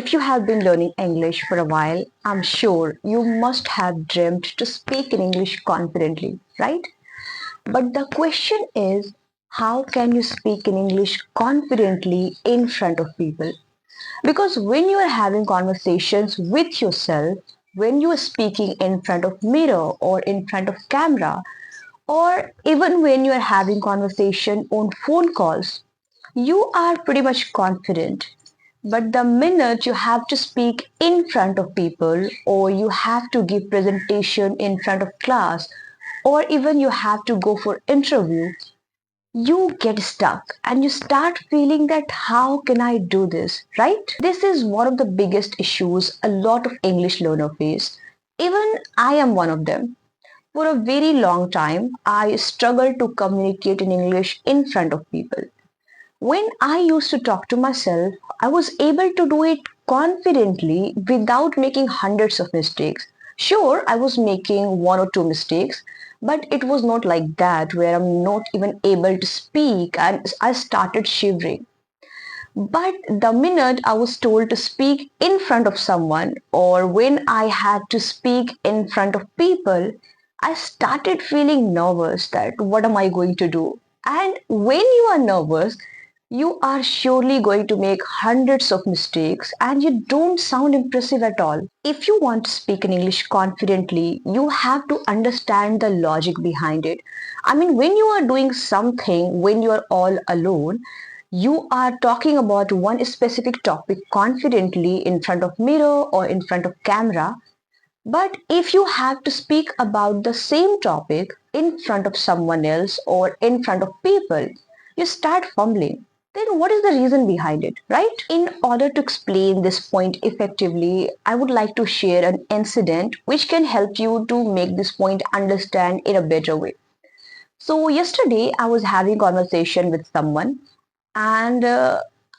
If you have been learning English for a while, I'm sure you must have dreamt to speak in English confidently, right? But the question is, how can you speak in English confidently in front of people? Because when you are having conversations with yourself, when you are speaking in front of mirror or in front of camera, or even when you are having conversation on phone calls, you are pretty much confident. But the minute you have to speak in front of people, or you have to give presentation in front of class, or even you have to go for interview, you get stuck and you start feeling that how can I do this, right? This is one of the biggest issues a lot of English learner face. Even I am one of them. For a very long time, I struggled to communicate in English in front of people. When I used to talk to myself, I was able to do it confidently without making hundreds of mistakes. Sure, I was making one or two mistakes, but it was not like that where I'm not even able to speak and I started shivering. But the minute I was told to speak in front of someone or when I had to speak in front of people, I started feeling nervous that what am I going to do? And when you are nervous, you are surely going to make hundreds of mistakes and you don't sound impressive at all. If you want to speak in English confidently, you have to understand the logic behind it. I mean, when you are doing something, when you are all alone, you are talking about one specific topic confidently in front of mirror or in front of camera. But if you have to speak about the same topic in front of someone else or in front of people, you start fumbling. Then what is the reason behind it, right? In order to explain this point effectively, I would like to share an incident which can help you to make this point understand in a better way. So yesterday I was having conversation with someone and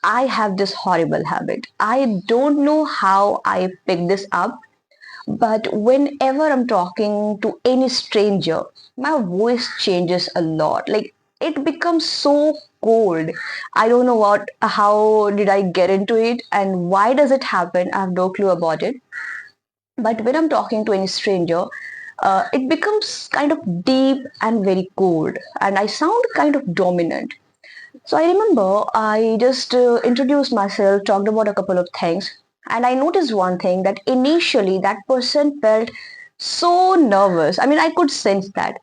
I have this horrible habit. I don't know how I picked this up, but whenever I'm talking to any stranger, my voice changes a lot. Like it becomes so cold. I don't know how did I get into it and why does it happen? I have no clue about it. But when I'm talking to any stranger, it becomes kind of deep and very cold, and I sound kind of dominant. So I remember I just introduced myself, talked about a couple of things, and I noticed one thing that initially that person felt so nervous. I mean, I could sense that.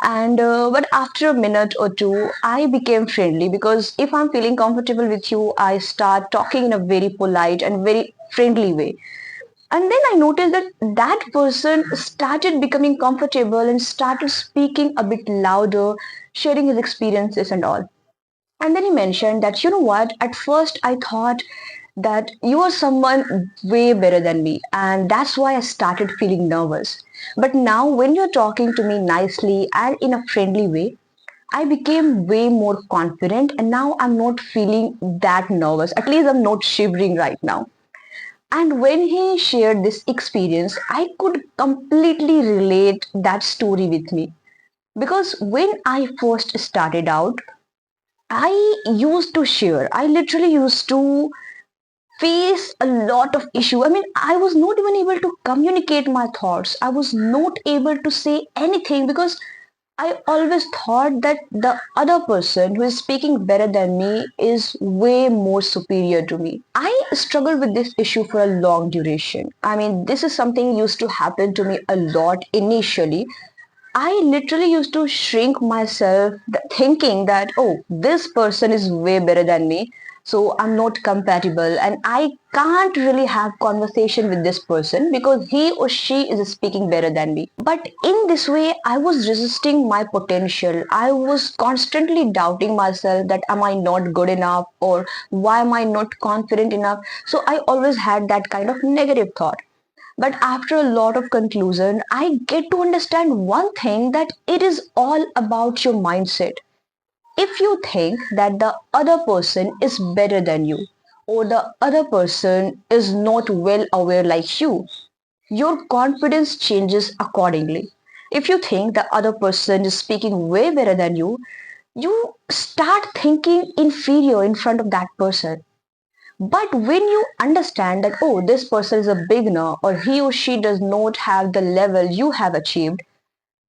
And but after a minute or two, I became friendly because if I'm feeling comfortable with you, I start talking in a very polite and very friendly way. And then I noticed that that person started becoming comfortable and started speaking a bit louder, sharing his experiences and all. And then he mentioned that, you know what, at first I thought that you are someone way better than me, and that's why I started feeling nervous. But now, when you're talking to me nicely and in a friendly way, I became way more confident, and now I'm not feeling that nervous. At least I'm not shivering right now. And when he shared this experience, I could completely relate that story with me. Because when I first started out, I used to share. I literally used to face a lot of issue. I mean, I was not even able to communicate my thoughts. I was not able to say anything because I always thought that the other person who is speaking better than me is way more superior to me. I struggled with this issue for a long duration. I mean, this is something used to happen to me a lot initially. I literally used to shrink myself thinking that, oh, this person is way better than me. So I'm not compatible and I can't really have conversation with this person because he or she is speaking better than me. But in this way, I was resisting my potential. I was constantly doubting myself that am I not good enough or why am I not confident enough? So I always had that kind of negative thought. But after a lot of conclusion, I get to understand one thing that it is all about your mindset. If you think that the other person is better than you, or the other person is not well aware like you, your confidence changes accordingly. If you think the other person is speaking way better than you start thinking inferior in front of that person. But when you understand that, oh, this person is a beginner or he or she does not have the level you have achieved,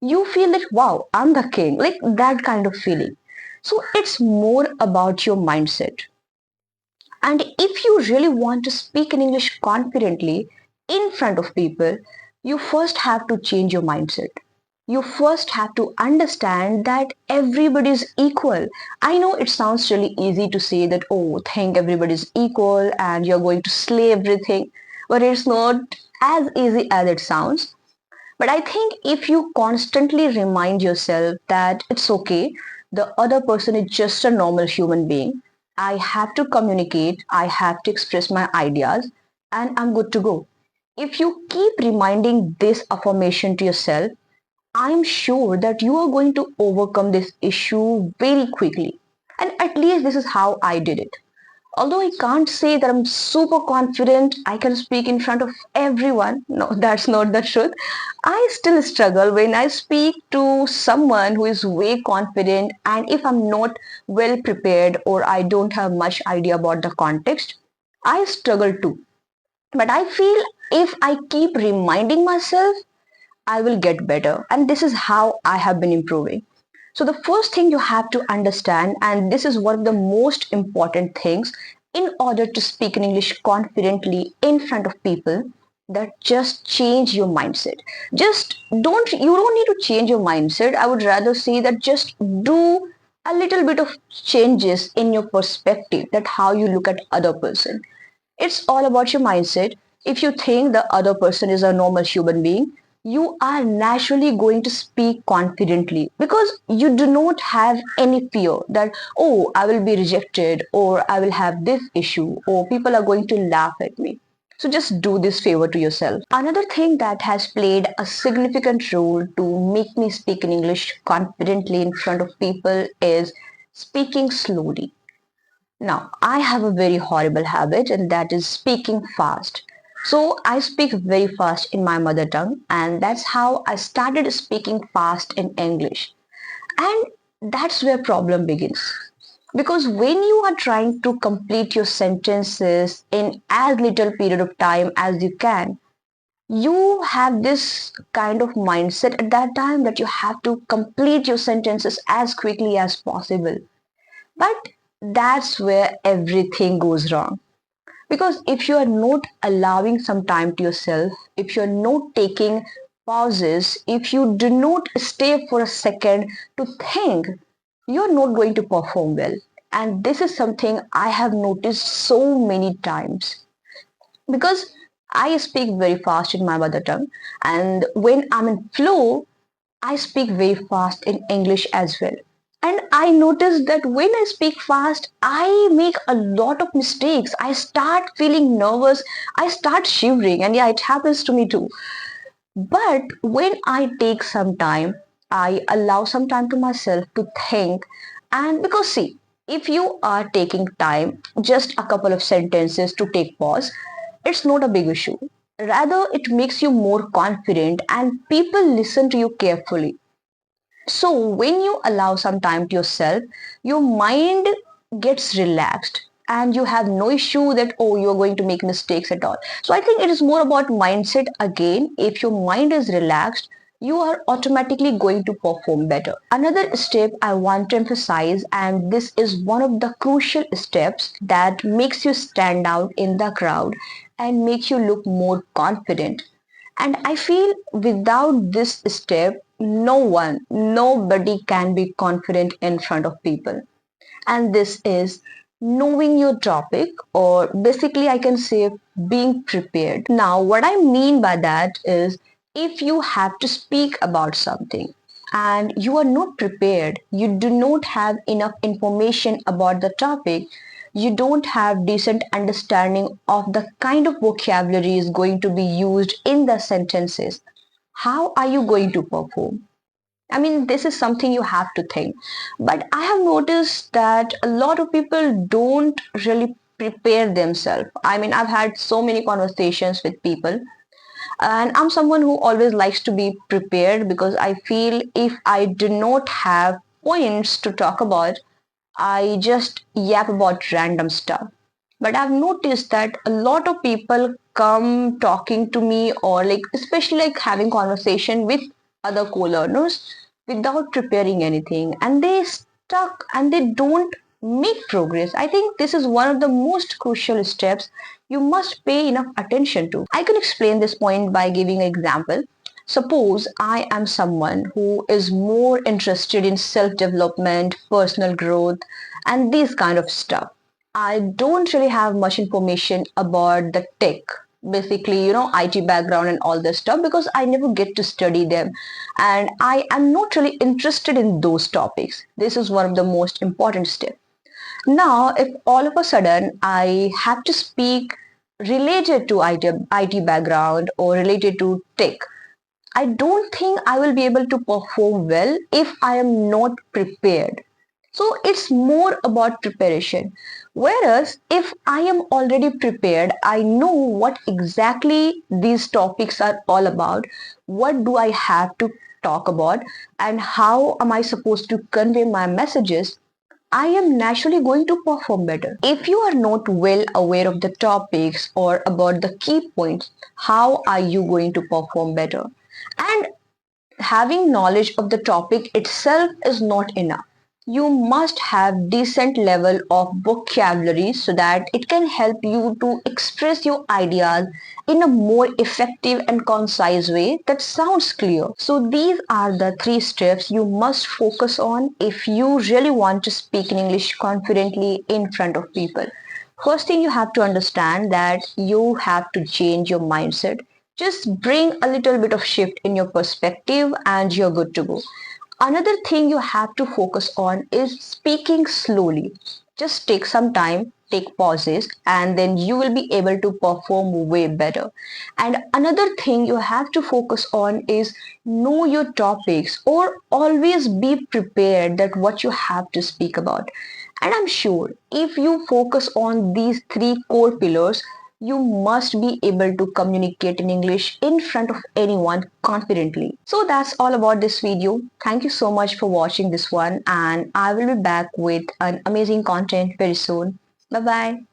you feel that, wow, I'm the king, like that kind of feeling. So it's more about your mindset. And if you really want to speak in English confidently in front of people, you first have to change your mindset. You first have to understand that everybody is equal. I know it sounds really easy to say that, oh, think everybody is equal and you're going to slay everything, but it's not as easy as it sounds. But I think if you constantly remind yourself that it's okay, the other person is just a normal human being. I have to communicate, I have to express my ideas, and I'm good to go. If you keep reminding this affirmation to yourself, I'm sure that you are going to overcome this issue very quickly. And at least this is how I did it. Although I can't say that I'm super confident, I can speak in front of everyone. No, that's not the truth. I still struggle when I speak to someone who is way confident, and if I'm not well prepared or I don't have much idea about the context, I struggle too. But I feel if I keep reminding myself, I will get better. And this is how I have been improving. So, the first thing you have to understand, and this is one of the most important things in order to speak in English confidently in front of people, that just change your mindset. Just you don't need to change your mindset. I would rather say that just do a little bit of changes in your perspective, that how you look at other person. It's all about your mindset. If you think the other person is a normal human being, you are naturally going to speak confidently because you do not have any fear that, oh, I will be rejected or I will have this issue or people are going to laugh at me. So just do this favor to yourself. Another thing that has played a significant role to make me speak in English confidently in front of people is speaking slowly. Now, I have a very horrible habit, and that is speaking fast. So, I speak very fast in my mother tongue, and that's how I started speaking fast in English. And that's where problem begins. Because when you are trying to complete your sentences in as little period of time as you can, you have this kind of mindset at that time that you have to complete your sentences as quickly as possible. But that's where everything goes wrong. Because if you are not allowing some time to yourself, if you're not taking pauses, if you do not stay for a second to think, you're not going to perform well. And this is something I have noticed so many times. Because I speak very fast in my mother tongue, and when I'm in flow, I speak very fast in English as well. And I notice that when I speak fast, I make a lot of mistakes. I start feeling nervous. I start shivering. And yeah, it happens to me too. But when I take some time, I allow some time to myself to think. And because, see, if you are taking time, just a couple of sentences to take pause, it's not a big issue. Rather, it makes you more confident and people listen to you carefully. So when you allow some time to yourself, your mind gets relaxed and you have no issue that, oh, you're going to make mistakes at all. So I think it is more about mindset again. If your mind is relaxed, you are automatically going to perform better. Another step I want to emphasize, and this is one of the crucial steps that makes you stand out in the crowd and make you look more confident. And I feel without this step, nobody can be confident in front of people. And this is knowing your topic, or basically, I can say being prepared. Now, what I mean by that is if you have to speak about something and you are not prepared, you do not have enough information about the topic, you don't have decent understanding of the kind of vocabulary is going to be used in the sentences, how are you going to perform? I mean, this is something you have to think. But I have noticed that a lot of people don't really prepare themselves. I mean, I've had so many conversations with people, and I'm someone who always likes to be prepared because I feel if I do not have points to talk about, I just yap about random stuff. but I've noticed that a lot of people come talking to me, or like especially like having conversation with other co-learners without preparing anything, and they stuck and they don't make progress. I think this is one of the most crucial steps you must pay enough attention to. I can explain this point by giving an example. Suppose I am someone who is more interested in self development, personal growth, and these kind of stuff. I don't really have much information about the tech, basically, IT background and all this stuff, because I never get to study them. And I am not really interested in those topics. This is one of the most important steps. Now, if all of a sudden I have to speak related to IT background or related to tech, I don't think I will be able to perform well if I am not prepared. So it's more about preparation. Whereas if I am already prepared, I know what exactly these topics are all about, what do I have to talk about, and how am I supposed to convey my messages, I am naturally going to perform better. If you are not well aware of the topics or about the key points, how are you going to perform better? And having knowledge of the topic itself is not enough. You must have decent level of vocabulary so that it can help you to express your ideas in a more effective and concise way that sounds clear. So these are the three steps you must focus on if you really want to speak in English confidently in front of people. First thing, you have to understand that you have to change your mindset. Just bring a little bit of shift in your perspective and you're good to go. Another thing you have to focus on is speaking slowly. Just take some time, take pauses, and then you will be able to perform way better. And another thing you have to focus on is know your topics, or always be prepared that what you have to speak about. And I'm sure if you focus on these three core pillars, you must be able to communicate in English in front of anyone confidently. So that's all about this video. Thank you so much for watching this one, and I will be back with an amazing content very soon. Bye bye.